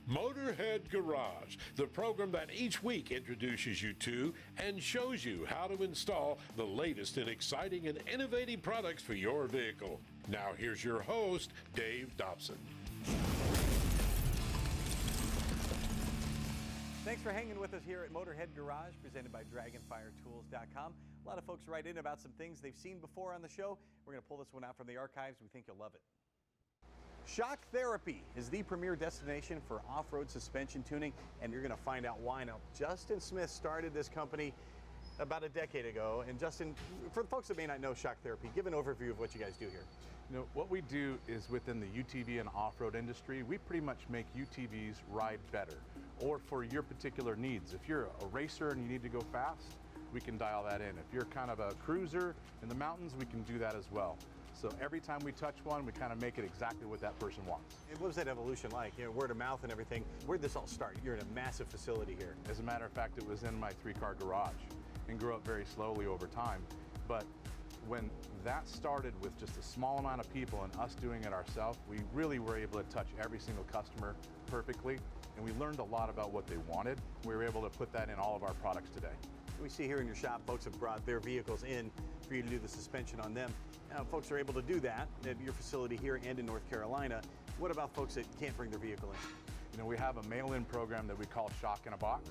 Motorhead Garage, the program that each week introduces you to and shows you how to install the latest in exciting and innovative products for your vehicle. Now here's your host, Dave Dobson. Thanks for hanging with us here at Motorhead Garage, presented by DragonfireTools.com. A lot of folks write in about some things they've seen before on the show. We're going to pull this one out from the archives. We think you'll love it. Shock Therapy is the premier destination for off-road suspension tuning, and you're going to find out why. Now, Justin Smith started this company about a decade ago. And Justin, for the folks that may not know Shock Therapy, give an overview of what you guys do here. You know, what we do is within the UTV and off-road industry, we pretty much make UTVs ride better, or for your particular needs. If you're a racer and you need to go fast, we can dial that in. If you're kind of a cruiser in the mountains, we can do that as well. So every time we touch one, we kind of make it exactly what that person wants. And what was that evolution like? You know, word of mouth and everything. Where'd this all start? You're in a massive facility here. As a matter of fact, it was in my 3-car garage and grew up very slowly over time. But when that started with just a small amount of people and us doing it ourselves, we really were able to touch every single customer perfectly. And we learned a lot about what they wanted. We were able to put that in all of our products today. We see here in your shop, folks have brought their vehicles in for you to do the suspension on them. Folks are able to do that at your facility here and in North Carolina. What about folks that can't bring their vehicle in? You know, we have a mail-in program that we call Shock in a Box.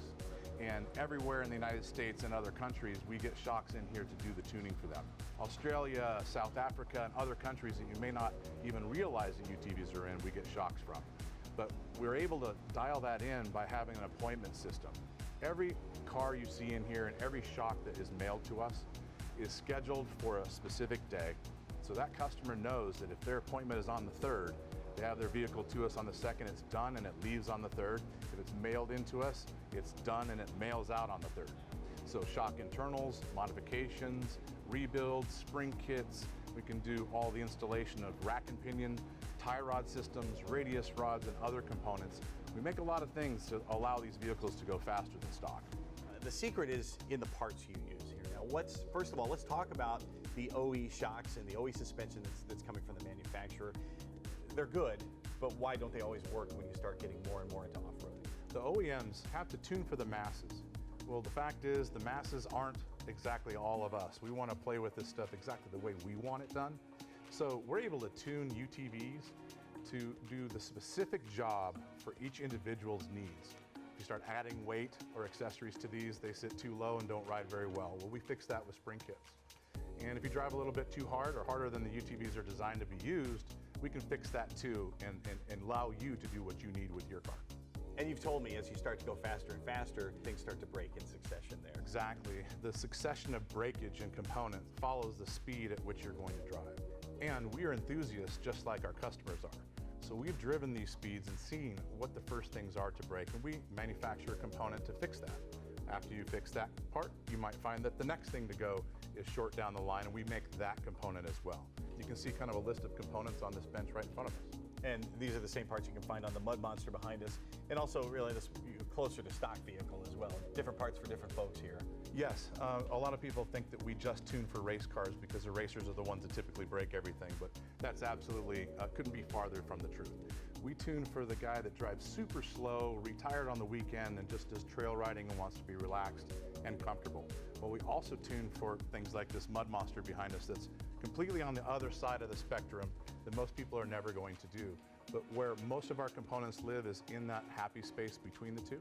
And everywhere in the United States and other countries, we get shocks in here to do the tuning for them. Australia, South Africa, and other countries that you may not even realize that UTVs are in, we get shocks from. But we're able to dial that in by having an appointment system. Every car you see in here and every shock that is mailed to us is scheduled for a specific day. So that customer knows that if their appointment is on the 3rd, they have their vehicle to us on the 2nd, it's done and it leaves on the 3rd. If it's mailed into us, it's done and it mails out on the 3rd. So shock internals, modifications, rebuilds, spring kits, we can do all the installation of rack and pinion, tie rod systems, radius rods, and other components. We make a lot of things to allow these vehicles to go faster than stock. The secret is in the parts you use here. Now, first of all, let's talk about the OE shocks and the OE suspension that's coming from the manufacturer. They're good, but why don't they always work when you start getting more and more into off-roading? The OEMs have to tune for the masses. Well, the fact is the masses aren't exactly all of us. We want to play with this stuff exactly the way we want it done. So we're able to tune UTVs to do the specific job for each individual's needs. If you start adding weight or accessories to these, they sit too low and don't ride very well. Well, we fix that with spring kits. And if you drive a little bit too hard or harder than the UTVs are designed to be used, we can fix that too and allow you to do what you need with your car. And you've told me as you start to go faster and faster, things start to break in succession there. Exactly. The succession of breakage and components follows the speed at which you're going to drive. And we are enthusiasts just like our customers are. So we've driven these speeds and seen what the first things are to break, and we manufacture a component to fix that. After you fix that part, you might find that the next thing to go is short down the line, and we make that component as well. You can see kind of a list of components on this bench right in front of us. And these are the same parts you can find on the Mud Monster behind us, and also really this closer to stock vehicle as well. Different parts for different folks here. Yes, a lot of people think that we just tune for race cars because the racers are the ones that typically break everything, but that's absolutely, couldn't be farther from the truth. We tune for the guy that drives super slow, retired on the weekend, and just does trail riding and wants to be relaxed and comfortable. Well, we also tune for things like this Mud Monster behind us that's completely on the other side of the spectrum that most people are never going to do. But where most of our components live is in that happy space between the two,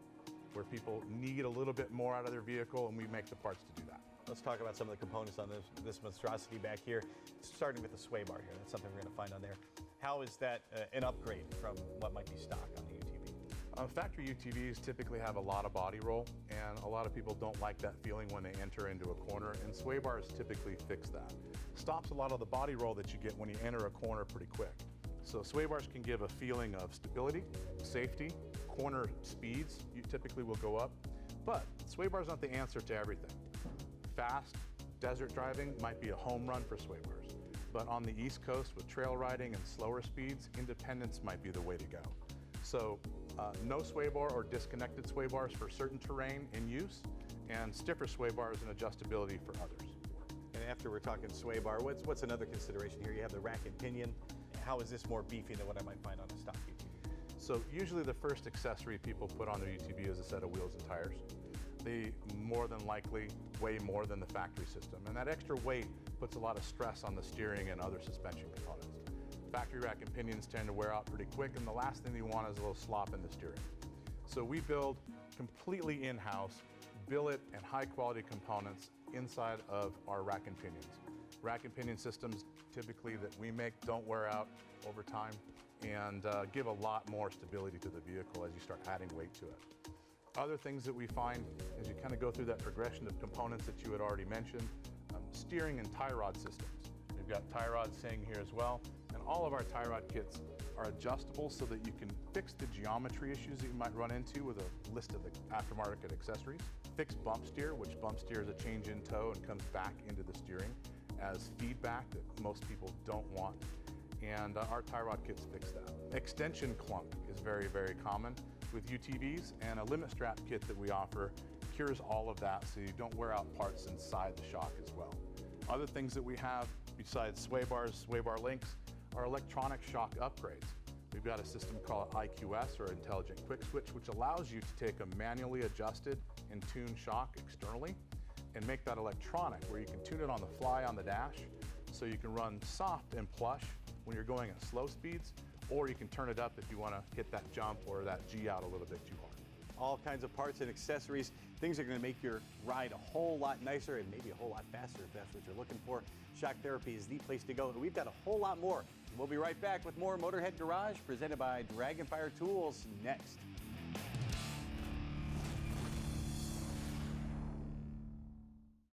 where people need a little bit more out of their vehicle, and we make the parts to do that. Let's talk about some of the components on this monstrosity back here, starting with the sway bar here. That's something we're going to find on there. How is that an upgrade from what might be stock on the UTV? Factory UTVs typically have a lot of body roll, and a lot of people don't like that feeling when they enter into a corner, and sway bars typically fix that. Stops a lot of the body roll that you get when you enter a corner pretty quick. So sway bars can give a feeling of stability, safety, corner speeds you typically will go up, but sway bars aren't the answer to everything. Fast desert driving might be a home run for sway bars, but on the East Coast with trail riding and slower speeds, independence might be the way to go. So no sway bar or disconnected sway bars for certain terrain in use, and stiffer sway bars and adjustability for others. And after we're talking sway bar, what's another consideration here? You have the rack and pinion. How is this more beefy than what I might find on a stock UTV? So usually the first accessory people put on their UTV is a set of wheels and tires. They more than likely weigh more than the factory system, and that extra weight puts a lot of stress on the steering and other suspension components. Factory rack and pinions tend to wear out pretty quick, and the last thing you want is a little slop in the steering. So we build completely in-house, billet and high-quality components inside of our rack and pinions. Rack and pinion systems typically that we make don't wear out over time and give a lot more stability to the vehicle as you start adding weight to it. Other things that we find as you kind of go through that progression of components that you had already mentioned, steering and tie rod systems. We've got tie rods saying here as well, and all of our tie rod kits are adjustable so that you can fix the geometry issues that you might run into with a list of the aftermarket accessories. Fix bump steer, which bump steer is a change in tow and comes back into the steering as feedback that most people don't want. And our tie rod kits fix that. Extension clunk is very, very common with UTVs, and a limit strap kit that we offer cures all of that so you don't wear out parts inside the shock as well. Other things that we have besides sway bars, sway bar links, are electronic shock upgrades. We've got a system called IQS, or Intelligent Quick Switch, which allows you to take a manually adjusted and tuned shock externally and make that electronic, where you can tune it on the fly on the dash, so you can run soft and plush when you're going at slow speeds, or you can turn it up if you want to hit that jump or that G out a little bit too hard. All kinds of parts and accessories, things that are going to make your ride a whole lot nicer and maybe a whole lot faster if that's what you're looking for. Shock therapy is the place to go, and we've got a whole lot more. We'll be right back with more Motorhead Garage presented by Dragonfire Tools next.